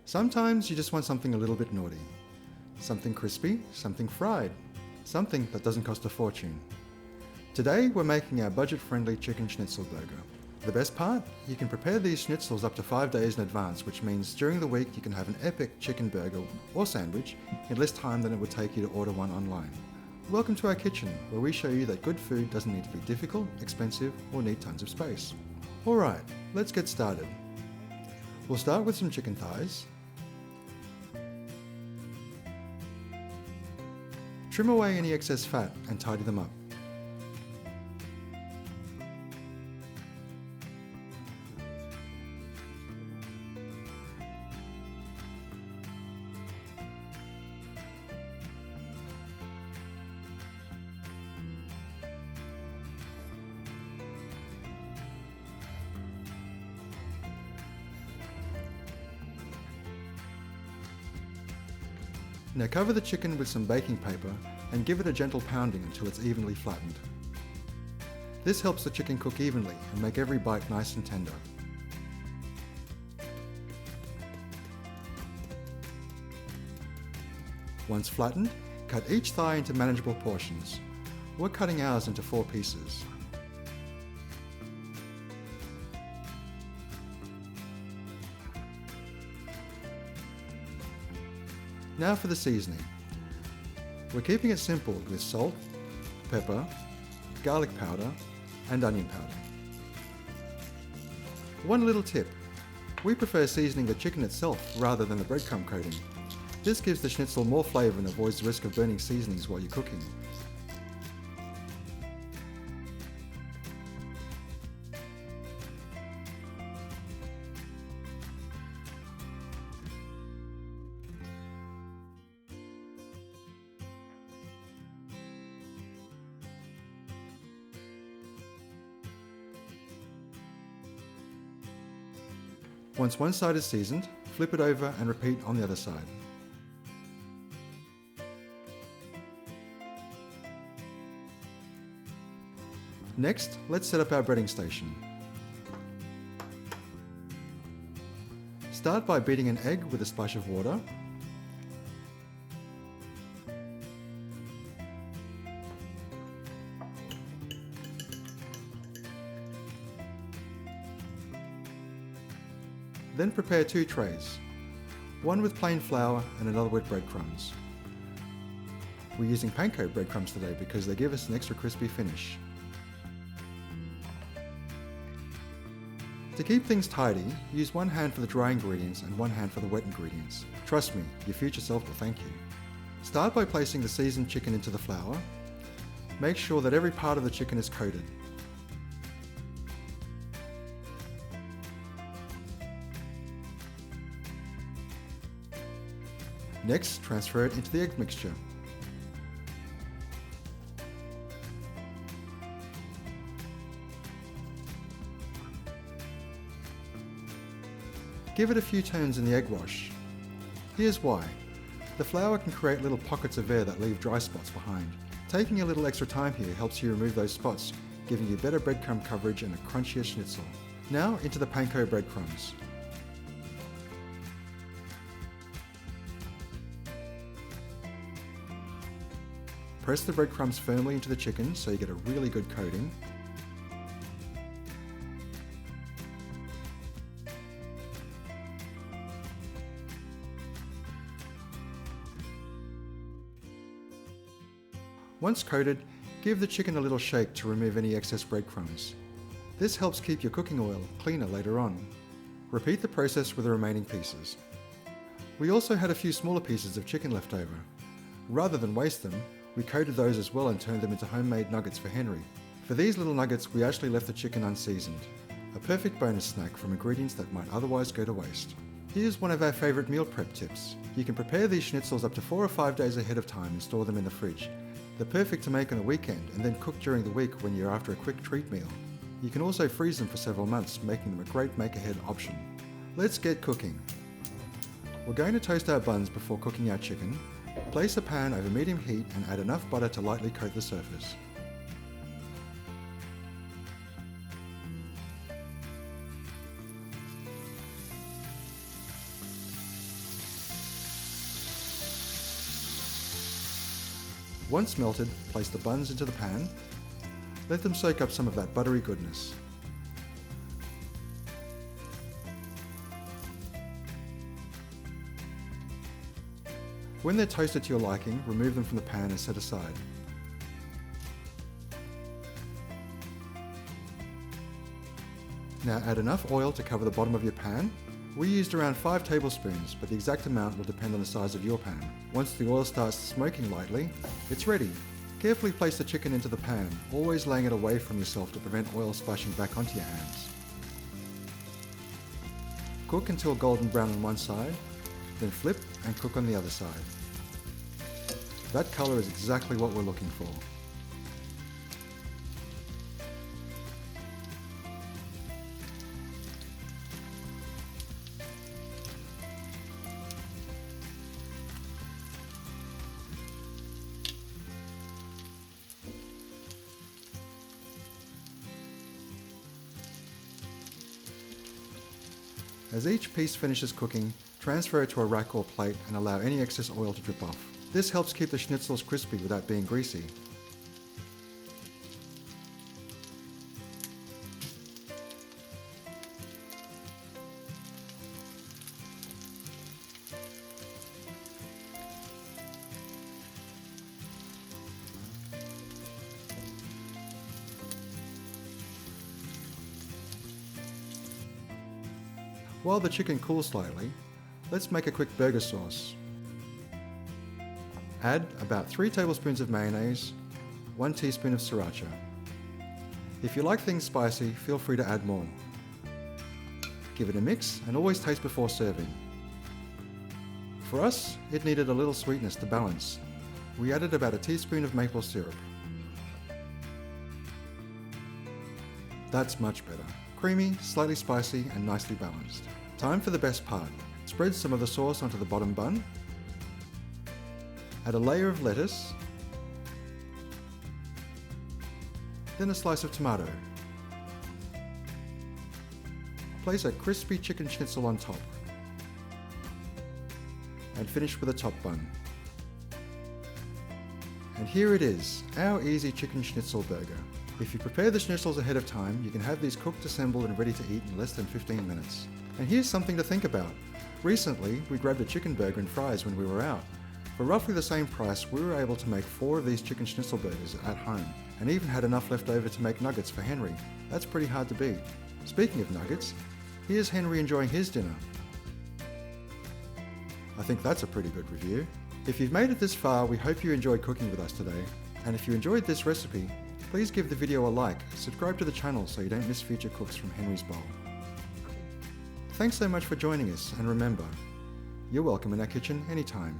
Sometimes you just want something a little bit naughty. Something crispy, something fried, something that doesn't cost a fortune. Today we're making our budget-friendly chicken schnitzel burger. The best part? You can prepare these schnitzels up to 5 days in advance, which means during the week you can have an epic chicken burger or sandwich in less time than it would take you to order one online. Welcome to our kitchen, where we show you that good food doesn't need to be difficult, expensive, or need tons of space. Alright, let's get started. We'll start with some chicken thighs. Trim away any excess fat and tidy them up. Now cover the chicken with some baking paper and give it a gentle pounding until it's evenly flattened. This helps the chicken cook evenly and make every bite nice and tender. Once flattened, cut each thigh into manageable portions. We're cutting ours into 4 pieces. Now for the seasoning. We're keeping it simple with salt, pepper, garlic powder, and onion powder. One little tip. We prefer seasoning the chicken itself rather than the breadcrumb coating. This gives the schnitzel more flavour and avoids the risk of burning seasonings while you're cooking. Once one side is seasoned, flip it over and repeat on the other side. Next, let's set up our breading station. Start by beating an egg with a splash of water. Then prepare 2 trays, one with plain flour and another with breadcrumbs. We're using panko breadcrumbs today because they give us an extra crispy finish. To keep things tidy, use one hand for the dry ingredients and one hand for the wet ingredients. Trust me, your future self will thank you. Start by placing the seasoned chicken into the flour. Make sure that every part of the chicken is coated. Next, transfer it into the egg mixture. Give it a few turns in the egg wash. Here's why. The flour can create little pockets of air that leave dry spots behind. Taking a little extra time here helps you remove those spots, giving you better breadcrumb coverage and a crunchier schnitzel. Now into the panko breadcrumbs. Press the breadcrumbs firmly into the chicken so you get a really good coating. Once coated, give the chicken a little shake to remove any excess breadcrumbs. This helps keep your cooking oil cleaner later on. Repeat the process with the remaining pieces. We also had a few smaller pieces of chicken left over. Rather than waste them, we coated those as well and turned them into homemade nuggets for Henry. For these little nuggets, we actually left the chicken unseasoned. A perfect bonus snack from ingredients that might otherwise go to waste. Here's one of our favourite meal prep tips. You can prepare these schnitzels up to 4 or 5 days ahead of time and store them in the fridge. They're perfect to make on a weekend and then cook during the week when you're after a quick treat meal. You can also freeze them for several months, making them a great make-ahead option. Let's get cooking. We're going to toast our buns before cooking our chicken. Place a pan over medium heat and add enough butter to lightly coat the surface. Once melted, place the buns into the pan. Let them soak up some of that buttery goodness. When they're toasted to your liking, remove them from the pan and set aside. Now add enough oil to cover the bottom of your pan. We used around 5 tablespoons, but the exact amount will depend on the size of your pan. Once the oil starts smoking lightly, it's ready. Carefully place the chicken into the pan, always laying it away from yourself to prevent oil splashing back onto your hands. Cook until golden brown on one side, then flip and cook on the other side. That colour is exactly what we're looking for. As each piece finishes cooking, transfer it to a rack or plate and allow any excess oil to drip off. This helps keep the schnitzels crispy without being greasy. While the chicken cools slightly, let's make a quick burger sauce. Add about 3 tablespoons of mayonnaise, 1 teaspoon of sriracha. If you like things spicy, feel free to add more. Give it a mix and always taste before serving. For us, it needed a little sweetness to balance. We added about a teaspoon of maple syrup. That's much better. Creamy, slightly spicy and nicely balanced. Time for the best part. Spread some of the sauce onto the bottom bun. Add a layer of lettuce. Then a slice of tomato. Place a crispy chicken schnitzel on top. And finish with a top bun. And here it is, our easy chicken schnitzel burger. If you prepare the schnitzels ahead of time, you can have these cooked, assembled and ready to eat in less than 15 minutes. And here's something to think about. Recently, we grabbed a chicken burger and fries when we were out. For roughly the same price, we were able to make 4 of these chicken schnitzel burgers at home, and even had enough left over to make nuggets for Henry. That's pretty hard to beat. Speaking of nuggets, here's Henry enjoying his dinner. I think that's a pretty good review. If you've made it this far, we hope you enjoyed cooking with us today. And if you enjoyed this recipe, please give the video a like, subscribe to the channel so you don't miss future cooks from Henry's Bowl. Thanks so much for joining us, and remember, you're welcome in our kitchen anytime.